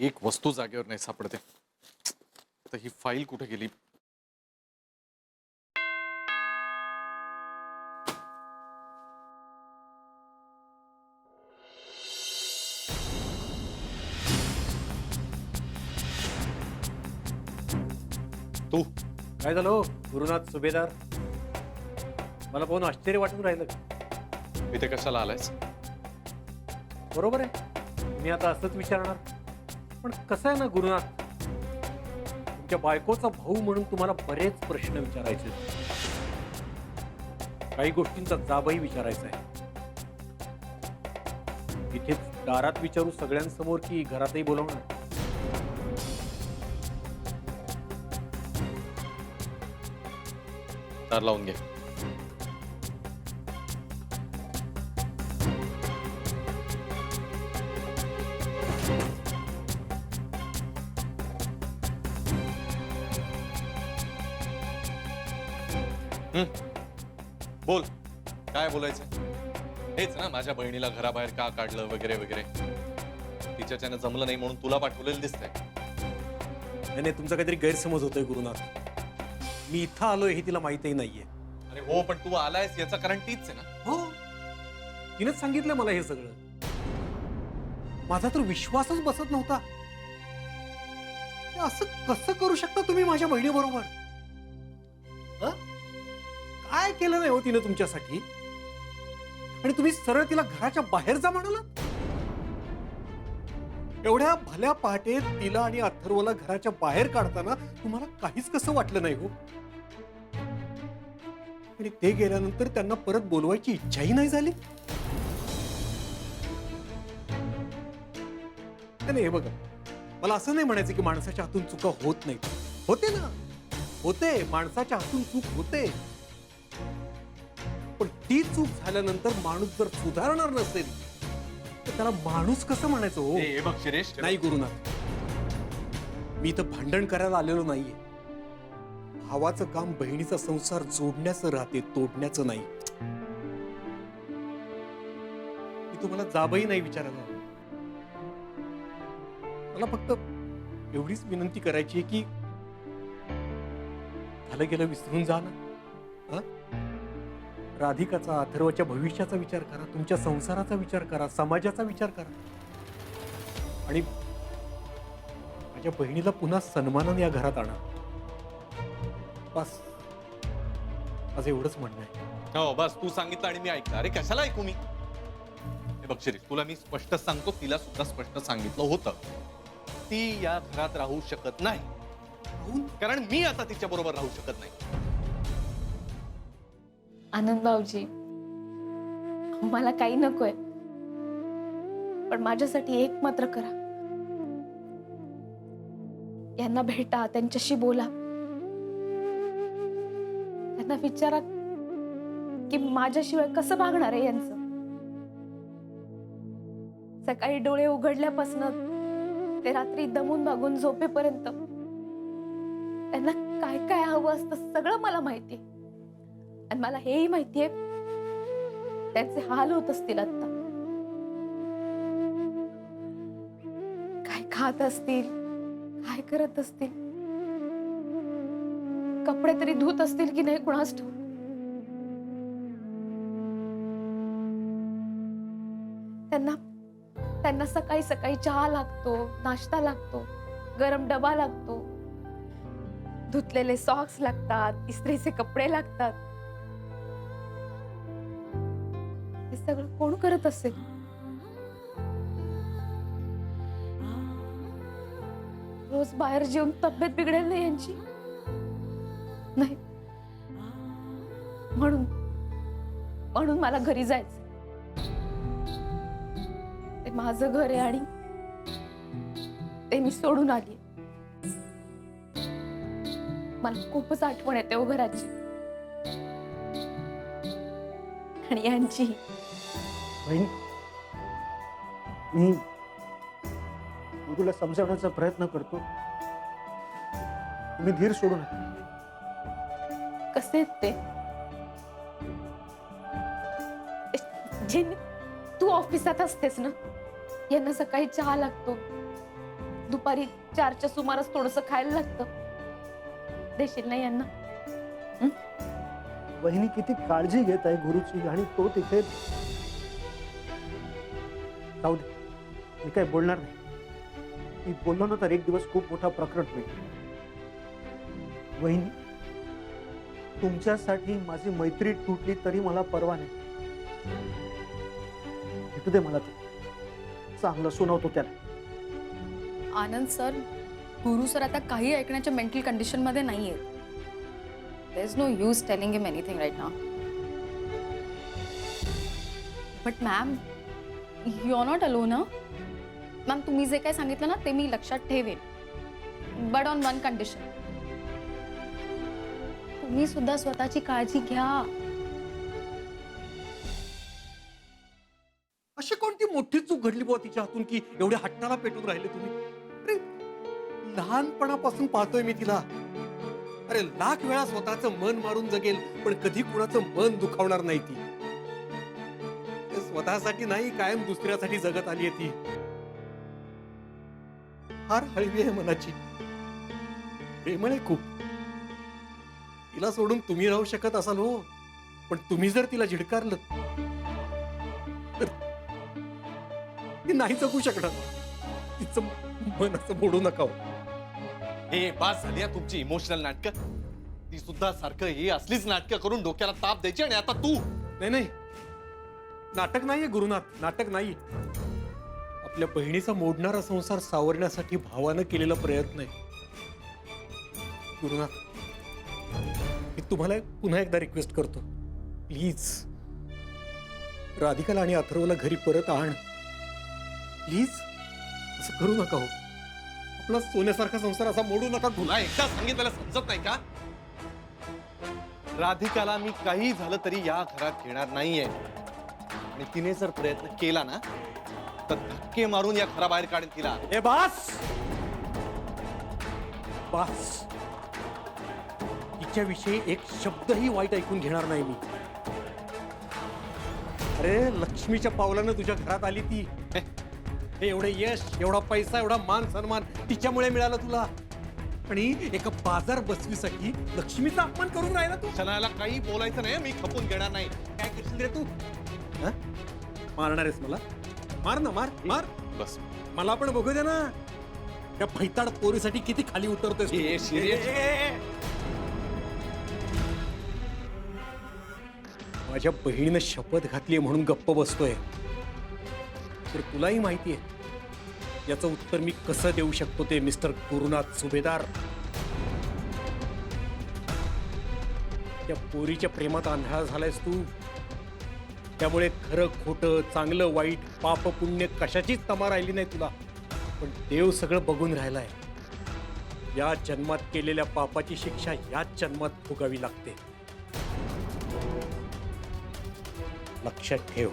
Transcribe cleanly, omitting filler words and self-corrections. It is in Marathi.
एक वस्तू जागेवर नाही सापडते. तर ही फाईल कुठे गेली? तू काय झालं हो, गुरुनाथ सुभेदार? मला पाहून आश्चर्य वाटून राहिलं का? इथे कशाला आलायस? बरोबर आहे, मी आता असंच विचारणार. पण कसं आहे ना गुरुनाथ, तुमच्या बायकोचा भाऊ म्हणून तुम्हाला बरेच प्रश्न विचारायचे आहेत. काही गोष्टींचा जाबही विचारायचा आहे. इथेच दारात विचारू सगळ्यांसमोर की घरातही बोलवणार? दार लावून घे. बोल, काय बोलायचं? हेच ना, माझ्या बहिणीला घराबाहेर का काढलं वगैरे वगैरे. तिच्याच्यानं जमलं नाही म्हणून तुला पाठवलेलं दिसतंय. नाही नाही, तुमचा काहीतरी गैरसमज होतोय गुरुनाथ. मी इथं आलोय हे तिला माहितही नाहीये. अरे हो, पण तू आलायस याचं कारण तीच आहे ना. हो, तिनंच सांगितलं मला हे सगळं. माझा तर विश्वासच बसत नव्हता. हे असं कसं करू शकता तुम्ही माझ्या बहिणीबरोबर? काय केलं नाही हो तिनं तुमच्यासाठी? आणि तुम्ही सरळ तिला घराच्या बाहेर जा म्हणाला? एवढ्या भल्या पहाटे तिला आणि अथर्वला घराच्या बाहेर काढताना तुम्हाला काहीच कसं वाटलं नाही हो? आणि ते गेल्यानंतर त्यांना परत बोलवायची इच्छाही नाही झाली? नाही, हे बघा, मला असं नाही म्हणायचं की माणसाच्या हातून चुका होत नाहीत. होते ना, होते, माणसाच्या हातून चूक होते. पण ती चूक झाल्यानंतर माणूस जर सुधारणार नसेल तर त्याला माणूस कसं म्हणायचं हो? हे बघ शिरेश, नाही गुरुनाथ, मी इथं भांडण करायला आलेलो नाहीये. भावाचं काम बहिणीचा संसार जोडण्याचं राहते, तोडण्याचं नाही. मी तुम्हाला जाबही नाही विचारायला आलो. मला फक्त एवढीच विनंती करायची आहे की झालं गेलं विसरून जा ना. राधिकाचा, अथर्वच्या भविष्याचा विचार करा, तुमच्या संसाराचा विचार करा, समाजाचा विचार करा आणि माझ्या बहिणीला पुन्हा सन्मानाने या घरात आणा. बस, माझं एवढंच म्हणणं आहे. हो बस, तू सांगितलं आणि मी ऐकलं. अरे कशाला ऐकू मी? हे बघ शिरीष, तुला मी स्पष्ट सांगतो, तिला सुद्धा स्पष्ट सांगितलं होतं, ती या घरात राहू शकत नाही. कारण मी आता तिच्या बरोबर राहू शकत नाही. आनंद भाऊजी, मला काही नकोय, पण माझ्यासाठी एक मात्र करा. यांना भेटा, त्यांच्याशी बोला, त्यांना विचारा की माझ्याशिवाय कसं भागणार आहे यांचं. सकाळी डोळे उघडल्यापासून ते रात्री दमून भागून झोपेपर्यंत त्यांना काय काय हवं असतं सगळं मला माहितीये. आणि मला हेही माहितीये त्यांचे हाल होत असतील आता. काय खात असतील, काय करत असतील, कपडे तरी धुत असतील की नाही कुणास ठाऊक. त्यांना सकाळी सकाळी चहा लागतो, नाश्ता लागतो, गरम डबा लागतो, धुतलेले सॉक्स लागतात, इस्त्रीचे कपडे लागतात. हे सगळं कोण करत असेल? रोज बाहेर जेवून तब्येत बिघडेल नाही यांची? नाही, म्हणून मला घरी जायचं. ते माझं घर आहे आणि ते मी सोडून आली. मला खूपच आठवण येते ओ घराची आणि यांची. बहीण, मी तुला समजावण्याचा प्रयत्न करतो, तुम्ही धीर सोडू नका. कसे आहेत ते? जे तू ऑफिसात असतेस ना, यांना सकाळी चहा लागतो, दुपारी 4च्या सुमारास थोडस खायला लागतं. देशील ना यांना? वहिनी किती काळजी घेत आहे गुरुची, आणि तो तिथे. जाऊ दे, मी काय बोलणार नाही. मी बोललो ना तर एक दिवस खूप मोठा प्रकरण होईल. वहिनी, तुमच्यासाठी माझी मैत्री तुटली तरी मला पर्वा नाही. भेटू दे मला, ते चांगलं सुनावतो त्याला. आनंद सर, गुरु सर आता काही ऐकण्याच्या मेंटल कंडिशन मध्ये नाहीये. There is no use telling him anything right now. But ma'am, you are not alone. Ma'am, तुम्ही जे काय सांगितलं ना ते मी लक्षात ठेवेन, बट ऑन वन कंडिशन. तुम्ही सुद्धा स्वतःची काळजी घ्या. अशी कोणती मोठी चूक घडली बुवा तिच्या हातून की एवढ्या हट्टाला पेटून राहिले तुम्ही? अरे, लहानपणापासून पाहतोय मी तिला. अरे, लाख वेळा स्वतःचं मन मारून जगेल, पण कधी कुणाचं मन दुखावणार नाही ती. ते स्वतःसाठी नाही, कायम दुसऱ्यासाठी जगत आली आहे ती. फार हळवी आहे मनाची, प्रेमळ आहे खूप. तिला सोडून तुम्ही राहू शकत असाल हो, पण तुम्ही जर तिला झिडकारलं तर ती नाही जगू शकणार. तिचं मन असं मोडू नका हो. हे बास झाली हा तुमची इमोशनल नाटकं. ती सुद्धा सारखं ही असलीच नाटकं करून डोक्याला ताप द्यायची, आणि आता तू. नाही नाही, नाटक नाहीये गुरुनाथ, नाटक नाही. आपल्या बहिणीचा मोडणारा संसार सावरण्यासाठी भावानं केलेला प्रयत्न आहे. गुरुनाथ, मी तुम्हाला पुन्हा एकदा रिक्वेस्ट करतो, प्लीज राधिकाला आणि अथर्वला घरी परत आण. प्लीज, असं करू नका हो. आपला सोन्यासारखा संसार असा मोडू नका. तुला एकदा सांगितलेलं समजत नाही का? राधिकाला मी काही झालं तरी या घरात घेणार नाहीये, आणि तिने जर प्रयत्न केला ना तर धक्के मारून या घराबाहेर काढेन तिला. ए बास, बास. तिच्याविषयी एक शब्दही वाईट ऐकून घेणार नाही मी. अरे, लक्ष्मीच्या पावलानं तुझ्या घरात आली ती. हे एवढे यश, एवढा पैसा, एवढा मान सन्मान तिच्यामुळे मिळाला तुला, आणि एका बाजार बसवीसाठी लक्ष्मीचा अपमान करून राहिला तू. क्षणाला काही बोलायचं नाही, मी खपून घेणार नाही. काय करशील रे तू? हं? मारणार आहेस मला? मार ना, मार मार. बस, मला पण बघू दे ना, त्या भैताड पोरीसाठी किती खाली उतरतोय. ए, serious? माझ्या बहिणीनं शपथ घातली म्हणून गप्प बसतोय, तर तुलाही माहितीये याचं उत्तर मी कसं देऊ शकतो ते, मिस्टर गुरुनाथ सुभेदार. त्या पोरीच्या प्रेमात आंधळा झालायस तू. त्यामुळे खरं खोटं, चांगलं वाईट, पाप पुण्य कशाचीच तमा राहिली नाही तुला. पण देव सगळं बघून राहिलाय. या जन्मात केलेल्या पापाची शिक्षा याच जन्मात भोगावी लागते. लक्षात ठेव.